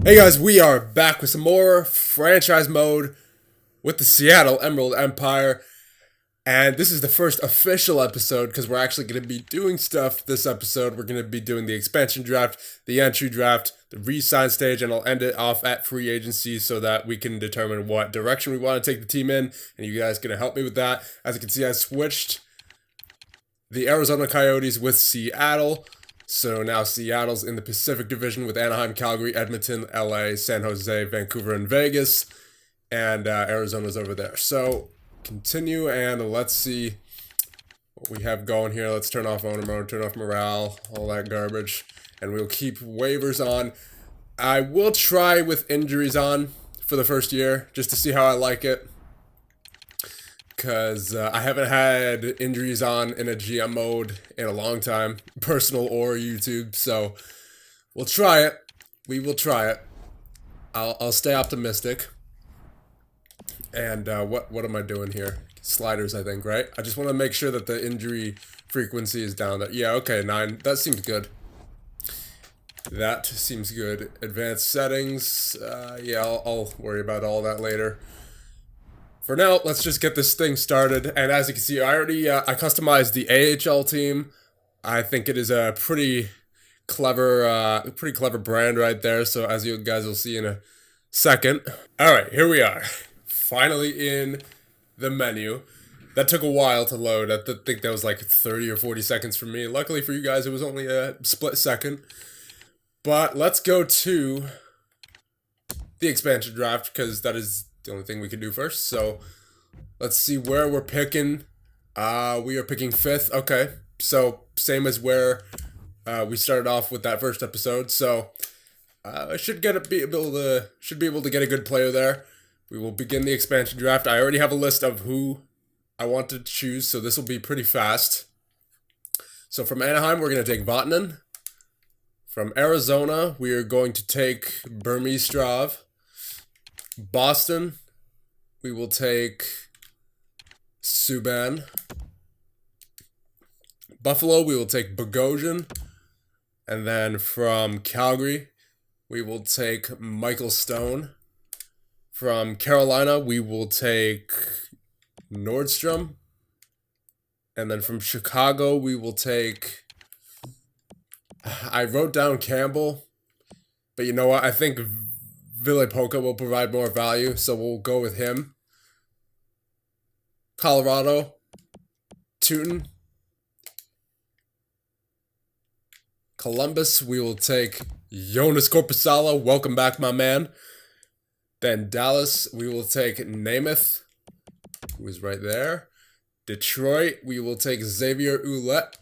Hey guys, we are back with some more franchise mode with the Seattle Emerald Empire. And this is the first official episode because we're actually going to be doing stuff this episode. We're going to be doing the expansion draft, the entry draft, the re-sign stage, and I'll end it off at free agency so that we can determine what direction we want to take the team in. And you guys are going to help me with that. As you can see, I switched the Arizona Coyotes with Seattle. So now Seattle's in the Pacific Division with Anaheim, Calgary, Edmonton, LA, San Jose, Vancouver, and Vegas. And Arizona's over there. So continue and let's see what we have going here. Let's turn off owner mode, turn off morale, all that garbage. And we'll keep waivers on. I will try with injuries on for the first year just to see how I like it. Because I haven't had injuries on in a GM mode in a long time, personal or YouTube. So we'll try it. We will try it. I'll stay optimistic. And what am I doing here? Sliders, I think, right? I just want to make sure that the injury frequency is down there. Yeah, okay, 9. That seems good. That seems good. Advanced settings. Yeah, I'll worry about all that later. For now, let's just get this thing started. And as you can see, I customized the AHL team. I think it is a pretty clever brand right there. So as you guys will see in a second. All right, here we are. Finally in the menu. That took a while to load. I think that was like 30 or 40 seconds for me. Luckily for you guys, it was only a split second. But let's go to the expansion draft because that is the only thing we can do first. So let's see where we're picking. We are picking 5th. Okay, so same as where we started off with that first episode. So I should be able to get a good player there. We will begin the expansion draft. I already have a list of who I want to choose, so this will be pretty fast. So from Anaheim, we're going to take Vatanen. From Arizona, we are going to take Burmistrov. Boston, we will take Subban. Buffalo, we will take Bogosian. And then from Calgary, we will take Michael Stone. From Carolina, we will take Nordstrom. And then from Chicago, we will take... I wrote down Campbell. But you know what? I think Ville Polka will provide more value, so we'll go with him. Colorado, Tootin. Columbus, we will take Jonas Korpisalo. Welcome back, my man. Then Dallas, we will take Namath, who is right there. Detroit, we will take Xavier Ouellet.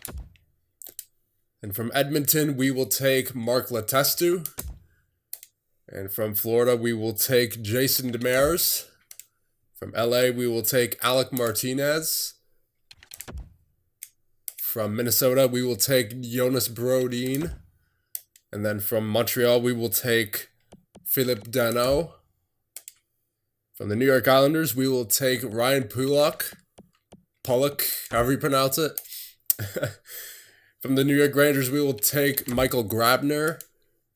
And from Edmonton, we will take Mark Letestu. And from Florida, we will take Jason Demers. From LA, we will take Alec Martinez. From Minnesota, we will take Jonas Brodin. And then from Montreal, we will take Philip Dano. From the New York Islanders, we will take Ryan Pulock, however you pronounce it. From the New York Rangers, we will take Michael Grabner.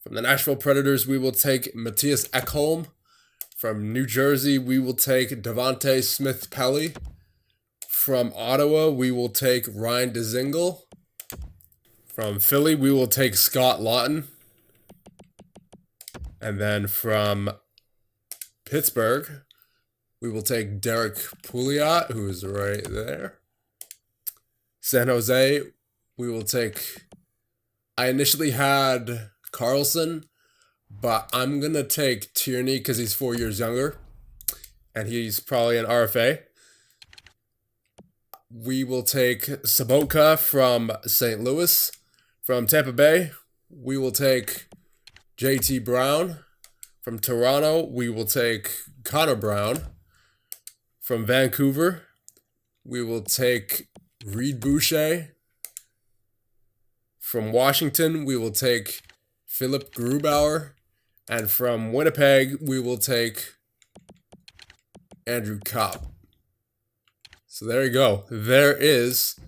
From the Nashville Predators, we will take Matthias Ekholm. From New Jersey, we will take Devontae Smith-Pelly. From Ottawa, we will take Ryan Dzingel. From Philly, we will take Scott Lawton. And then from Pittsburgh, we will take Derek Pouliot, who is right there. San Jose, we will take... I initially had Carlson, but I'm going to take Tierney because he's 4 years younger, and he's probably an RFA. We will take Sobotka from St. Louis. From Tampa Bay, we will take JT Brown. From Toronto, we will take Connor Brown. From Vancouver, we will take Reed Boucher. From Washington, we will take Philip Grubauer. And from Winnipeg, we will take Andrew Kopp. So there you go. There is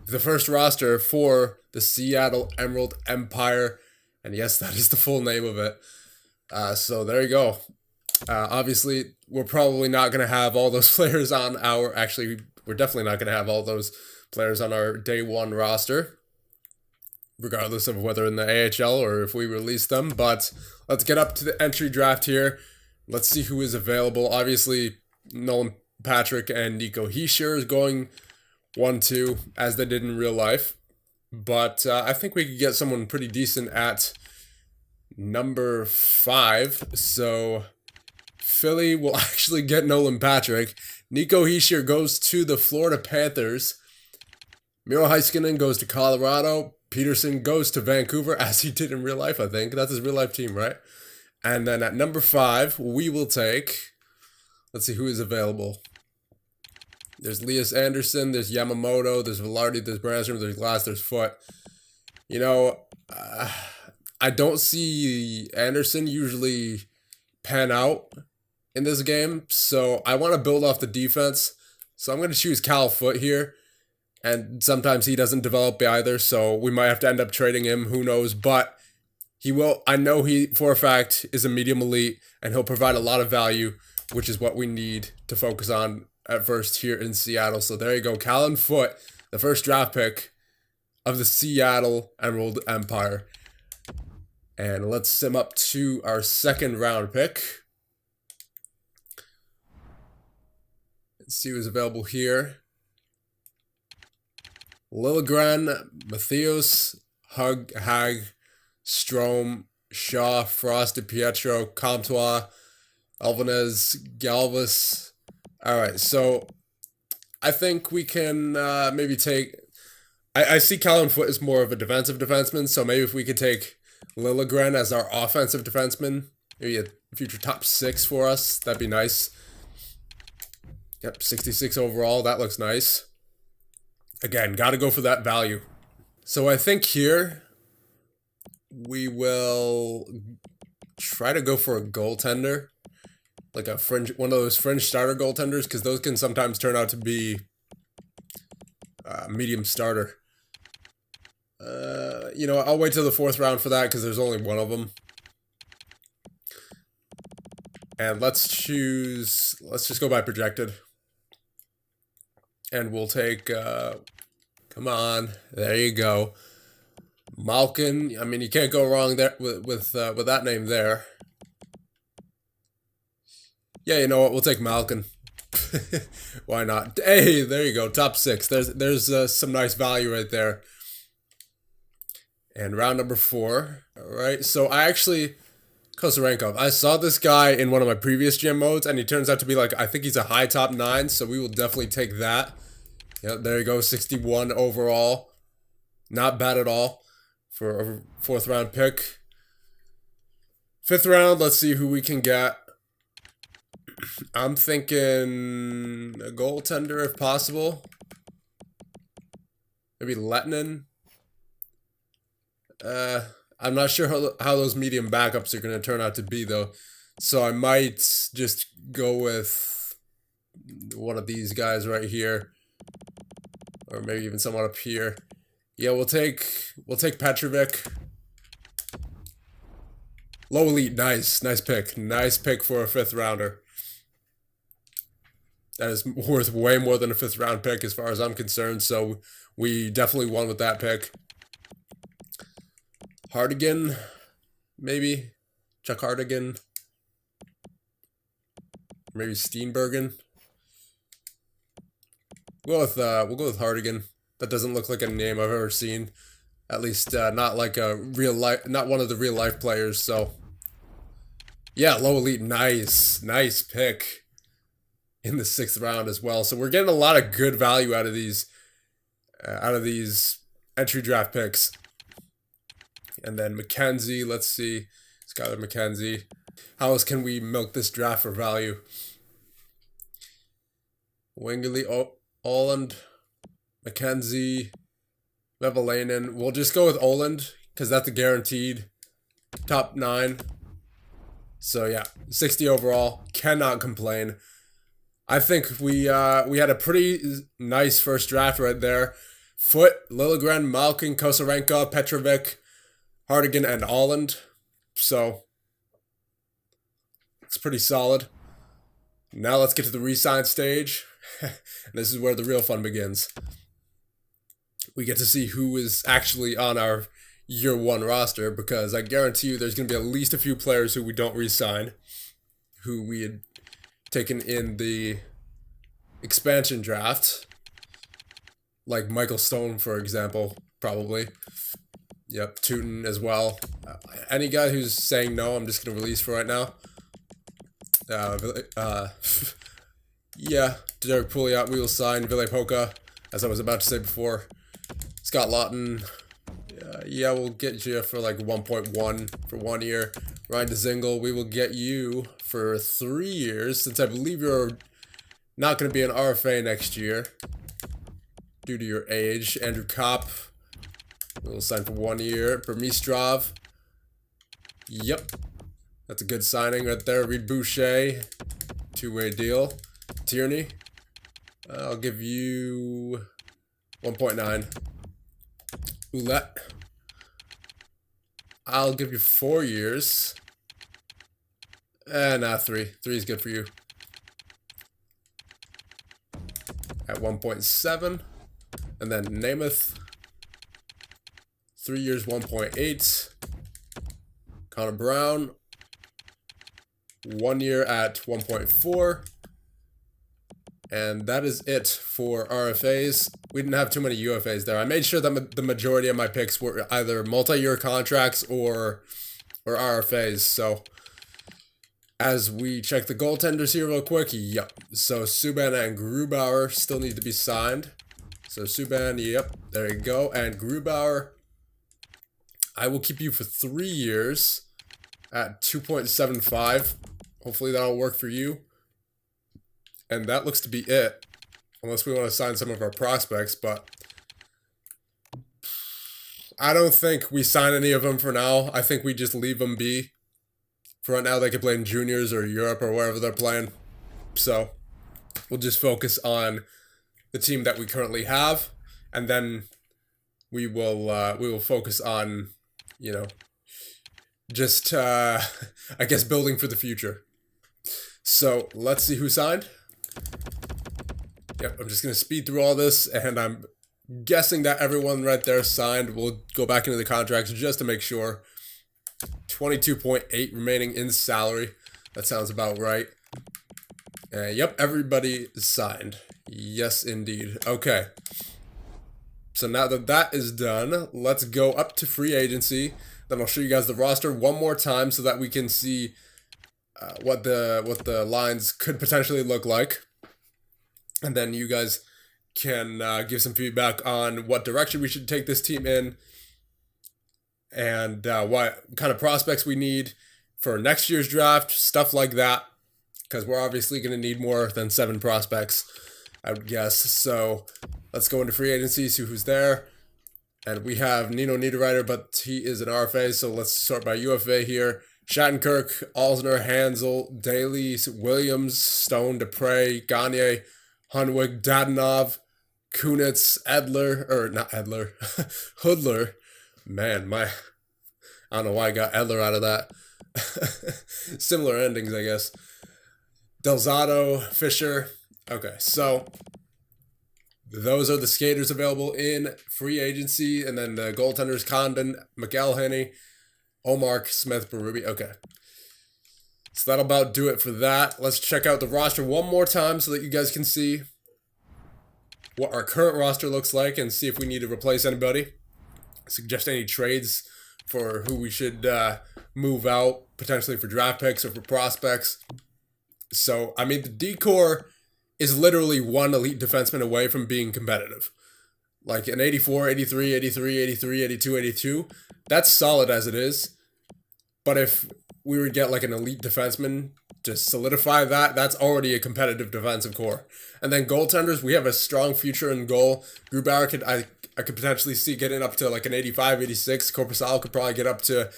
the first roster for the Seattle Emerald Empire. And yes, that is the full name of it. So there you go. Obviously, we're probably not going to have all those players on our. Actually, we're definitely not going to have all those players on our day one roster, regardless of whether in the AHL or if we release them. But let's get up to the entry draft here. Let's see who is available. Obviously, Nolan Patrick and Nico Hischier is going 1-2 as they did in real life. But I think we could get someone pretty decent at number 5. So Philly will actually get Nolan Patrick. Nico Hischier goes to the Florida Panthers. Miro Heiskanen goes to Colorado. Peterson goes to Vancouver, as he did in real life, I think. That's his real life team, right? And then at number 5, we will take... Let's see who is available. There's Elias Anderson, there's Yamamoto, there's Velarde, there's Brandstrom, there's Glass, there's Foote. You know, I don't see Anderson usually pan out in this game, so I want to build off the defense. So I'm going to choose Cal Foote here, and sometimes he doesn't develop either, so we might have to end up trading him, who knows, but he will. I know he, for a fact, is a medium elite, and he'll provide a lot of value, which is what we need to focus on at first here in Seattle. So there you go, Callan Foote, the first draft pick of the Seattle Emerald Empire. And let's sim up to our second round pick. Let's see who's available here. Liljegren, Matthews, Hag, Strome, Shaw, Frost, DiPietro, Comtois, Alvarez, Galvis. All right, so I think we can maybe take... I see Callan Foote as more of a defensive defenseman, so maybe if we could take Liljegren as our offensive defenseman, maybe a future top 6 for us, that'd be nice. Yep, 66 overall, that looks nice. Again, got to go for that value. So I think here we will try to go for a goaltender, like a fringe, one of those fringe starter goaltenders, because those can sometimes turn out to be medium starter. You know, I'll wait till the 4th round for that because there's only one of them. And let's just go by projected. And we'll take, come on, there you go. Malkin, I mean, you can't go wrong there with that name there. Yeah, you know what, we'll take Malkin. Why not? Hey, there you go, top 6. There's some nice value right there. And round number 4. All right, so I actually, Kosarenkov, I saw this guy in one of my previous gym modes, and he turns out to be like, I think he's a high top 9, so we will definitely take that. Yep, there you go, 61 overall. Not bad at all for a 4th round pick. 5th round, let's see who we can get. I'm thinking a goaltender if possible. Maybe Lettinen. I'm not sure how those medium backups are going to turn out to be, though. So I might just go with one of these guys right here. Or maybe even someone up here. Yeah, we'll take Petrovic. Low elite, nice pick. Nice pick for a 5th rounder. That is worth way more than a 5th round pick as far as I'm concerned, so we definitely won with that pick. Hardigan, maybe. Chuck Hardigan. Maybe Steenbergen. We'll go with Hardigan. That doesn't look like a name I've ever seen. At least not like a real life, not one of the real life players. So yeah, low elite, nice pick in the 6th round as well. So we're getting a lot of good value out of these entry draft picks. And then McKenzie, let's see, Skylar McKenzie. How else can we milk this draft for value? Wingley, Oland, McKenzie, Vevalainen. We'll just go with Oland because that's a guaranteed top 9. So yeah, 60 overall. Cannot complain. I think we had a pretty nice first draft right there. Foote, Liljegren, Malkin, Kosarenko, Petrovic, Hardigan, and Oland. So Looks pretty solid. Now let's get to the re-sign stage. This is where the real fun begins. We get to see who is actually on our year one roster, because I guarantee you there's going to be at least a few players who we don't re-sign, who we had taken in the expansion draft, like Michael Stone, for example, probably. Yep, Tootin as well. Any guy who's saying no, I'm just going to release for right now. Yeah, Derek Pouliot, we will sign. Ville Poca, as I was about to say before. Scott Lawton, yeah, we'll get you for like 1.1 for 1 year. Ryan DeZingle, we will get you for 3 years, since I believe you're not going to be an RFA next year due to your age. Andrew Kopp, we'll sign for 1 year. Burmistrov, yep, that's a good signing right there. Reed Boucher, 2-way deal. Tierney, I'll give you 1.9. Ouellette, I'll give you 4 years. Nah, 3. 3 is good for you. At 1.7. And then Namath, 3 years, 1.8. Connor Brown, 1 year at 1.4. And that is it for RFAs. We didn't have too many UFAs there. I made sure that the majority of my picks were either multi-year contracts or RFAs. So as we check the goaltenders here real quick, yep. So Subban and Grubauer still need to be signed. So Subban, yep, there you go. And Grubauer, I will keep you for 3 years at 2.75. Hopefully that'll work for you. And that looks to be it, unless we want to sign some of our prospects, but I don't think we sign any of them for now. I think we just leave them be. For right now, they can play in juniors or Europe or wherever they're playing. So we'll just focus on the team that we currently have, and then we will focus on, you know, just I guess building for the future. So let's see who signed. Yep, I'm just going to speed through all this, and I'm guessing that everyone right there signed. We'll go back into the contracts just to make sure. 22.8 remaining in salary. That sounds about right. Yep, everybody is signed. Yes, indeed. Okay. So now that that is done, let's go up to free agency. Then I'll show you guys the roster one more time so that we can see what the lines could potentially look like. And then you guys can give some feedback on what direction we should take this team in, and what kind of prospects we need for next year's draft, stuff like that, because we're obviously going to need more than 7 prospects, I would guess. So let's go into free agency, see who's there. And we have Nino Niederreiter, but he is an RFA, so let's start by UFA here. Shattenkirk, Alzner, Hansel, Daly, Williams, Stone, Dupre, Gagne, Hunwick, Dadonov, Kunitz, Hudler. Man, I don't know why I got Edler out of that. Similar endings, I guess. Delzato, Fisher. Okay, so those are the skaters available in free agency, and then the goaltenders: Condon, McElhenney, Omar, Smith, Berube. Okay. So that'll about do it for that. Let's check out the roster one more time so that you guys can see what our current roster looks like and see if we need to replace anybody. Suggest any trades for who we should move out, potentially for draft picks or for prospects. So, I mean, the D-core is literally one elite defenseman away from being competitive. Like an 84, 83, 83, 83, 82, 82. That's solid as it is. But if we would get like an elite defenseman to solidify that, that's already a competitive defensive core. And then goaltenders, we have a strong future in goal. Grubauer I could potentially see getting up to like an 85, 86. Corpusal could probably get up to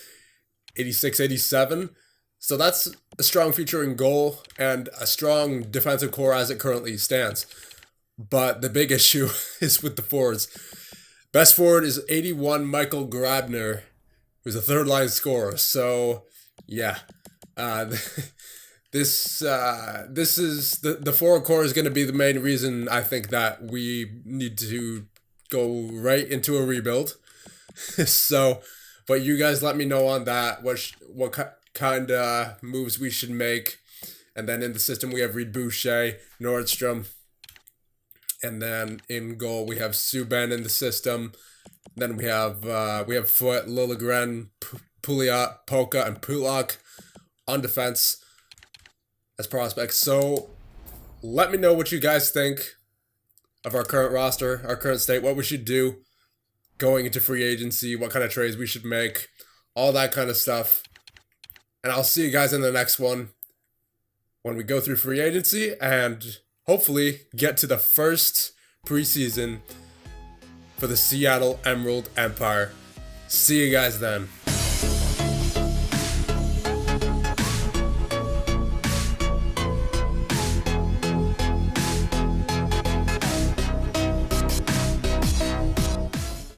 86, 87. So that's a strong future in goal and a strong defensive core as it currently stands. But the big issue is with the forwards. Best forward is 81 Michael Grabner, who's a third-line scorer. So, yeah. This is the forward core is going to be the main reason I think that we need to go right into a rebuild. So, but you guys let me know on that. What kind of moves we should make. And then in the system we have Reed Boucher, Nordstrom, and then in goal we have Subban in the system. Then we have Foot, Liljegren, Pouliot, Polka, and Pulak on defense as prospects. So let me know what you guys think of our current roster, our current state, what we should do going into free agency, what kind of trades we should make, all that kind of stuff. And I'll see you guys in the next one when we go through free agency and hopefully get to the first preseason for the Seattle Emerald Empire. See you guys then.